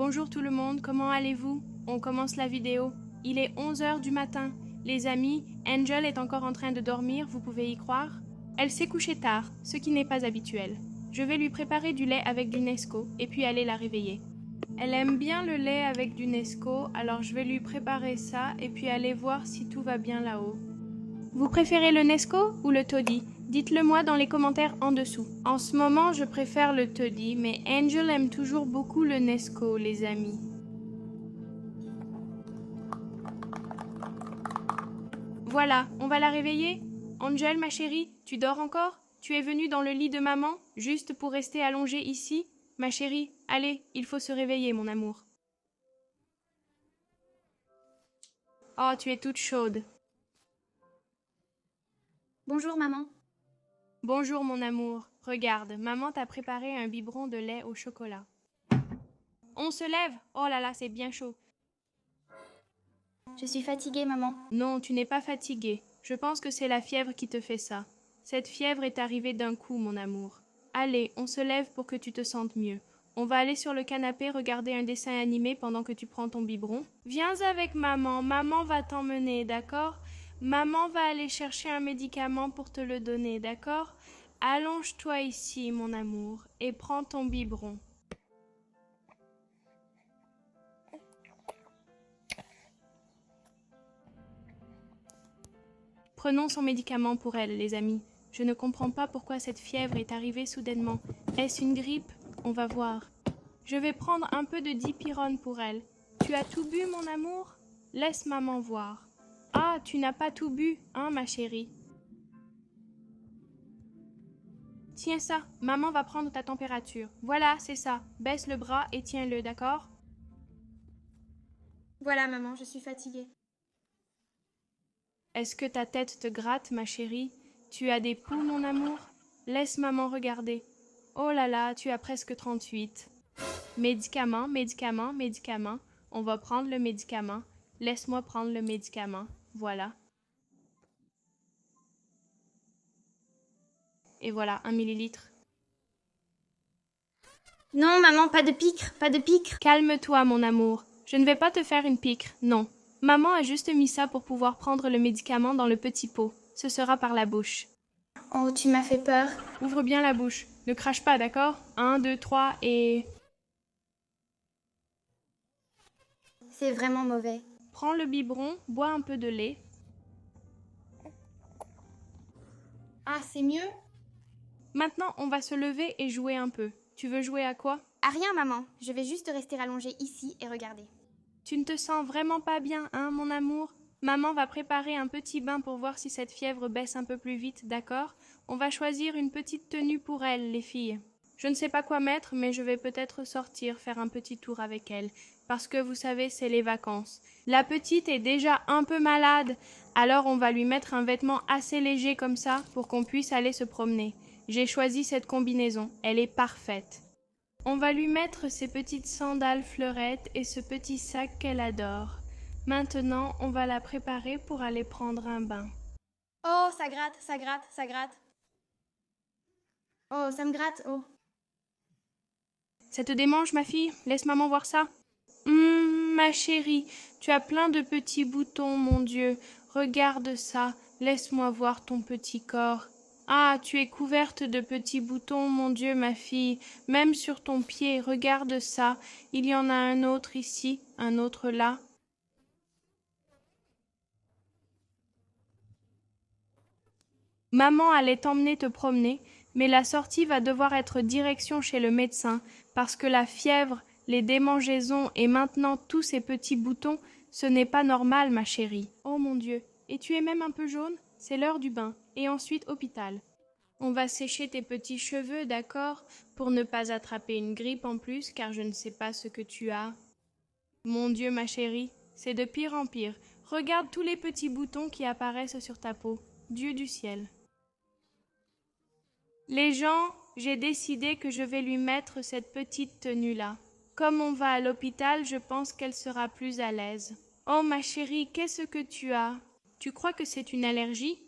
Bonjour tout le monde, comment allez-vous? On commence la vidéo. Il est 11 heures du matin. Les amis, Angel est encore en train de dormir, vous pouvez y croire? Elle s'est couchée tard, ce qui n'est pas habituel. Je vais lui préparer du lait avec du Nesquik et puis aller la réveiller. Elle aime bien le lait avec du Nesquik, alors je vais lui préparer ça et puis aller voir si tout va bien là-haut. Vous préférez le Nesquik ou le Toddy? Dites-le moi dans les commentaires en dessous. En ce moment, je préfère le Toddy, mais Angel aime toujours beaucoup le Nesquik, les amis. Voilà, on va la réveiller? Angel, ma chérie, tu dors encore? Tu es venue dans le lit de maman, juste pour rester allongée ici? Ma chérie, allez, il faut se réveiller, mon amour. Oh, tu es toute chaude. Bonjour maman. Bonjour mon amour. Regarde, maman t'a préparé un biberon de lait au chocolat. On se lève? Oh là là, c'est bien chaud. Je suis fatiguée maman. Non, tu n'es pas fatiguée. Je pense que c'est la fièvre qui te fait ça. Cette fièvre est arrivée d'un coup, mon amour. Allez, on se lève pour que tu te sentes mieux. On va aller sur le canapé regarder un dessin animé pendant que tu prends ton biberon. Viens avec maman, maman va t'emmener, d'accord? Maman va aller chercher un médicament pour te le donner, d'accord? Allonge-toi ici, mon amour, et prends ton biberon. Prenons son médicament pour elle, les amis. Je ne comprends pas pourquoi cette fièvre est arrivée soudainement. Est-ce une grippe? On va voir. Je vais prendre un peu de dipyrone pour elle. Tu as tout bu, mon amour? Laisse maman voir. Ah, tu n'as pas tout bu, hein, ma chérie? Tiens ça, maman va prendre ta température. Voilà, c'est ça. Baisse le bras et tiens-le, d'accord? Voilà maman, je suis fatiguée. Est-ce que ta tête te gratte, ma chérie? Tu as des poux, mon amour? Laisse maman regarder. Oh là là, tu as presque 38. Médicament, médicament, médicament. On va prendre le médicament. Laisse-moi prendre le médicament. Voilà. Et voilà, 1 millilitre. Non maman, pas de piqûre, pas de piqûre. Calme-toi, mon amour. Je ne vais pas te faire une piqûre, non. Maman a juste mis ça pour pouvoir prendre le médicament dans le petit pot. Ce sera par la bouche. Oh, tu m'as fait peur. Ouvre bien la bouche. Ne crache pas, d'accord? 1, 2, 3 et... C'est vraiment mauvais. Prends le biberon, bois un peu de lait. Ah, c'est mieux? Maintenant, on va se lever et jouer un peu. Tu veux jouer à quoi? Ah rien maman, je vais juste rester allongée ici et regarder. Tu ne te sens vraiment pas bien, hein, mon amour? Maman va préparer un petit bain pour voir si cette fièvre baisse un peu plus vite, d'accord? On va choisir une petite tenue pour elle, les filles. Je ne sais pas quoi mettre, mais je vais peut-être sortir, faire un petit tour avec elle. Parce que vous savez, c'est les vacances. La petite est déjà un peu malade, alors on va lui mettre un vêtement assez léger comme ça pour qu'on puisse aller se promener. J'ai choisi cette combinaison, elle est parfaite. On va lui mettre ses petites sandales fleurettes et ce petit sac qu'elle adore. Maintenant, on va la préparer pour aller prendre un bain. Oh, ça gratte, ça gratte, ça gratte. Oh, ça me gratte, oh. Ça te démange, ma fille? Laisse maman voir ça. Ma chérie, tu as plein de petits boutons, mon Dieu. Regarde ça. Laisse-moi voir ton petit corps. Ah, tu es couverte de petits boutons, mon Dieu, ma fille. Même sur ton pied, regarde ça. Il y en a un autre ici, un autre là. Maman allait t'emmener te promener, mais la sortie va devoir être direction chez le médecin, parce que la fièvre, les démangeaisons et maintenant tous ces petits boutons, ce n'est pas normal, ma chérie. Oh mon Dieu, et tu es même un peu jaune? C'est l'heure du bain, et ensuite hôpital. On va sécher tes petits cheveux, d'accord, pour ne pas attraper une grippe en plus, car je ne sais pas ce que tu as. Mon Dieu, ma chérie, c'est de pire en pire. Regarde tous les petits boutons qui apparaissent sur ta peau. Dieu du ciel. Les gens, j'ai décidé que je vais lui mettre cette petite tenue-là. Comme on va à l'hôpital, je pense qu'elle sera plus à l'aise. Oh ma chérie, qu'est-ce que tu as? Tu crois que c'est une allergie?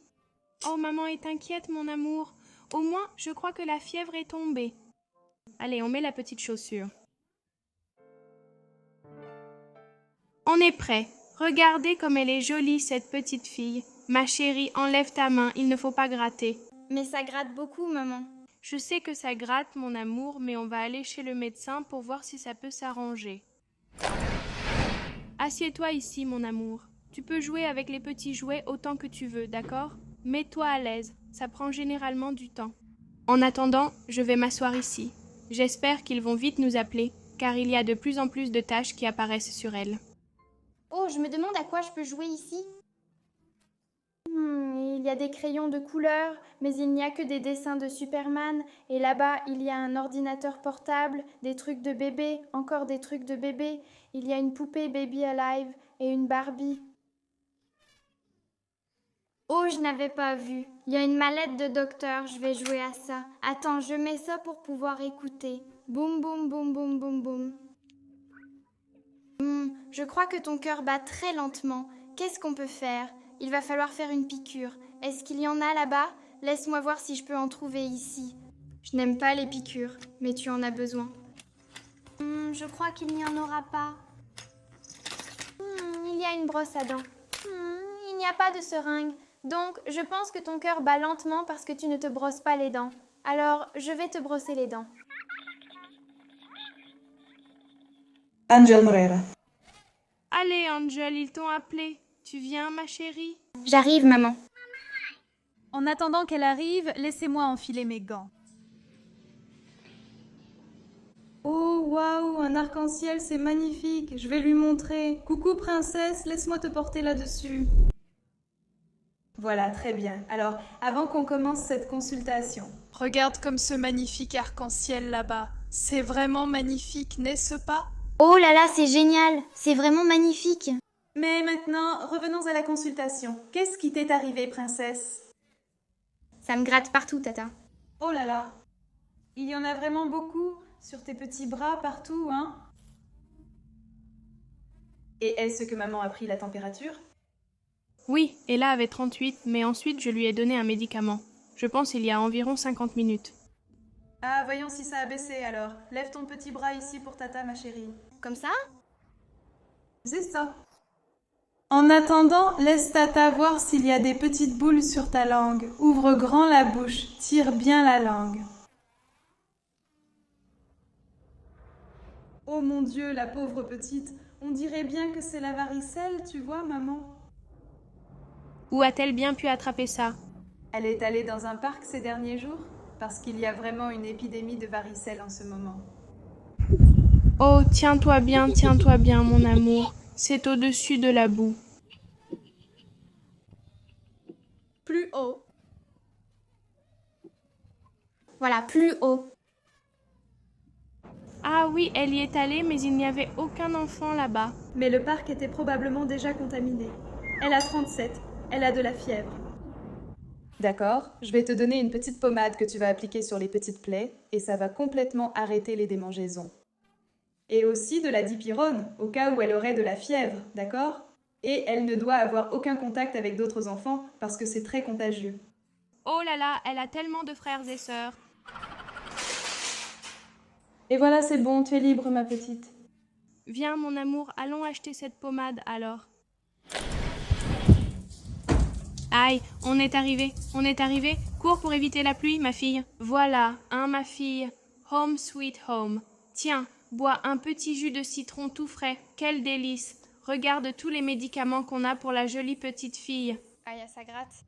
Oh maman est inquiète, mon amour. Au moins, je crois que la fièvre est tombée. Allez, on met la petite chaussure. On est prêt. Regardez comme elle est jolie, cette petite fille. Ma chérie, enlève ta main, il ne faut pas gratter. Mais ça gratte beaucoup, maman. Je sais que ça gratte, mon amour, mais on va aller chez le médecin pour voir si ça peut s'arranger. Assieds-toi ici, mon amour. Tu peux jouer avec les petits jouets autant que tu veux, d'accord? Mets-toi à l'aise, ça prend généralement du temps. En attendant, je vais m'asseoir ici. J'espère qu'ils vont vite nous appeler, car il y a de plus en plus de tâches qui apparaissent sur elle. Oh, je me demande à quoi je peux jouer ici. Il y a des crayons de couleur, mais il n'y a que des dessins de Superman. Et là-bas, il y a un ordinateur portable, des trucs de bébé, encore des trucs de bébé. Il y a une poupée Baby Alive et une Barbie. Oh, je n'avais pas vu. Il y a une mallette de docteur, je vais jouer à ça. Attends, je mets ça pour pouvoir écouter. Boum, boum, boum, boum, boum, boum. Je crois que ton cœur bat très lentement. Qu'est-ce qu'on peut faire? Il va falloir faire une piqûre. Est-ce qu'il y en a là-bas? Laisse-moi voir si je peux en trouver ici. Je n'aime pas les piqûres, mais tu en as besoin. Je crois qu'il n'y en aura pas. Il y a une brosse à dents. Il n'y a pas de seringue. Donc, je pense que ton cœur bat lentement parce que tu ne te brosses pas les dents. Alors, je vais te brosser les dents. Angel Moreira. Allez, Angel, ils t'ont appelé. Tu viens, ma chérie? J'arrive, maman. En attendant qu'elle arrive, laissez-moi enfiler mes gants. Oh, waouh, un arc-en-ciel, c'est magnifique. Je vais lui montrer. Coucou, princesse, laisse-moi te porter là-dessus. Voilà, très bien. Alors, avant qu'on commence cette consultation. Regarde comme ce magnifique arc-en-ciel là-bas. C'est vraiment magnifique, n'est-ce pas? Oh là là, c'est génial. C'est vraiment magnifique. Mais maintenant, revenons à la consultation. Qu'est-ce qui t'est arrivé, princesse? Ça me gratte partout, tata. Oh là là. Il y en a vraiment beaucoup sur tes petits bras partout, hein? Et est-ce que maman a pris la température? Oui, Ella avait 38, mais ensuite je lui ai donné un médicament. Je pense il y a environ 50 minutes. Ah, voyons si ça a baissé alors. Lève ton petit bras ici pour tata, ma chérie. Comme ça? C'est ça. En attendant, laisse tata voir s'il y a des petites boules sur ta langue. Ouvre grand la bouche, tire bien la langue. Oh mon Dieu, la pauvre petite. On dirait bien que c'est la varicelle, tu vois, maman. Où a-t-elle bien pu attraper ça? Elle est allée dans un parc ces derniers jours parce qu'il y a vraiment une épidémie de varicelle en ce moment. Oh, tiens-toi bien, mon amour. C'est au-dessus de la boue. Plus haut. Voilà, plus haut. Ah oui, elle y est allée, mais il n'y avait aucun enfant là-bas. Mais le parc était probablement déjà contaminé. Elle a 37, elle a de la fièvre. D'accord, je vais te donner une petite pommade que tu vas appliquer sur les petites plaies et ça va complètement arrêter les démangeaisons. Et aussi de la dipyrone, au cas où elle aurait de la fièvre, d'accord? Et elle ne doit avoir aucun contact avec d'autres enfants parce que c'est très contagieux. Oh là là, elle a tellement de frères et sœurs. Et voilà, c'est bon, tu es libre, ma petite. Viens, mon amour, allons acheter cette pommade alors. Aïe, on est arrivé. Cours pour éviter la pluie, ma fille. Voilà, hein, ma fille. Home sweet home. Tiens, bois un petit jus de citron tout frais. Quel délice. Regarde tous les médicaments qu'on a pour la jolie petite fille. Aïe, ça gratte.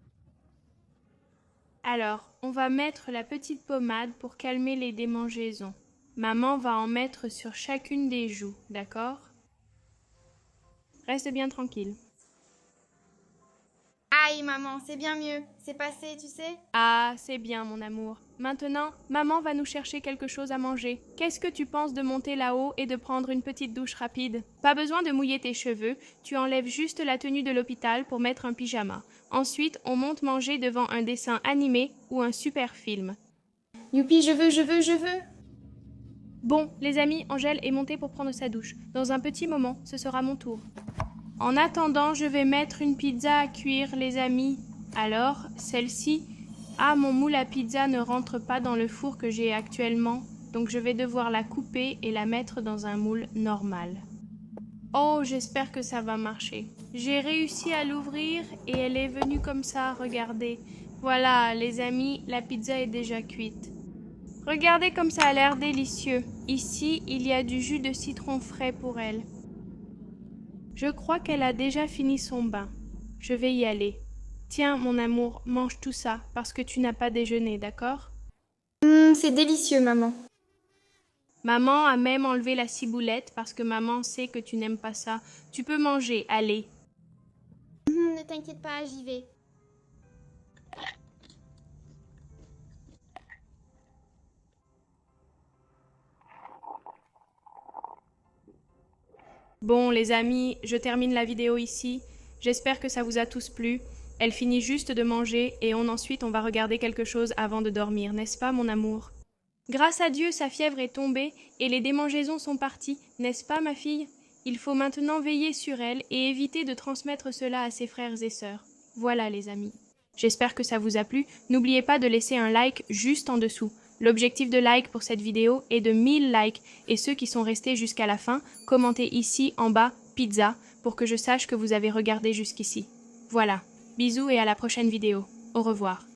Alors, on va mettre la petite pommade pour calmer les démangeaisons. Maman va en mettre sur chacune des joues, d'accord? Reste bien tranquille. Aïe, maman, c'est bien mieux. C'est passé, tu sais? Ah, c'est bien, mon amour. Maintenant, maman va nous chercher quelque chose à manger. Qu'est-ce que tu penses de monter là-haut et de prendre une petite douche rapide? Pas besoin de mouiller tes cheveux, tu enlèves juste la tenue de l'hôpital pour mettre un pyjama. Ensuite, on monte manger devant un dessin animé ou un super film. Youpi, je veux. Bon, les amis, Angèle est montée pour prendre sa douche. Dans un petit moment, ce sera mon tour. En attendant, je vais mettre une pizza à cuire, les amis. Alors, celle-ci... Ah, mon moule à pizza ne rentre pas dans le four que j'ai actuellement, donc je vais devoir la couper et la mettre dans un moule normal. Oh, j'espère que ça va marcher. J'ai réussi à l'ouvrir et elle est venue comme ça, regardez. Voilà, les amis, la pizza est déjà cuite. Regardez comme ça a l'air délicieux. Ici, il y a du jus de citron frais pour elle. Je crois qu'elle a déjà fini son bain. Je vais y aller. Tiens, mon amour, mange tout ça, parce que tu n'as pas déjeuné, d'accord? C'est délicieux, maman. Maman a même enlevé la ciboulette parce que maman sait que tu n'aimes pas ça. Tu peux manger, allez. Ne t'inquiète pas, j'y vais. Bon, les amis, je termine la vidéo ici. J'espère que ça vous a tous plu. Elle finit juste de manger et ensuite on va regarder quelque chose avant de dormir, n'est-ce pas, mon amour? Grâce à Dieu, sa fièvre est tombée et les démangeaisons sont parties, n'est-ce pas, ma fille? Il faut maintenant veiller sur elle et éviter de transmettre cela à ses frères et sœurs. Voilà, les amis. J'espère que ça vous a plu. N'oubliez pas de laisser un like juste en dessous. L'objectif de like pour cette vidéo est de 1000 likes et ceux qui sont restés jusqu'à la fin, commentez ici en bas « pizza » pour que je sache que vous avez regardé jusqu'ici. Voilà. Bisous et à la prochaine vidéo. Au revoir.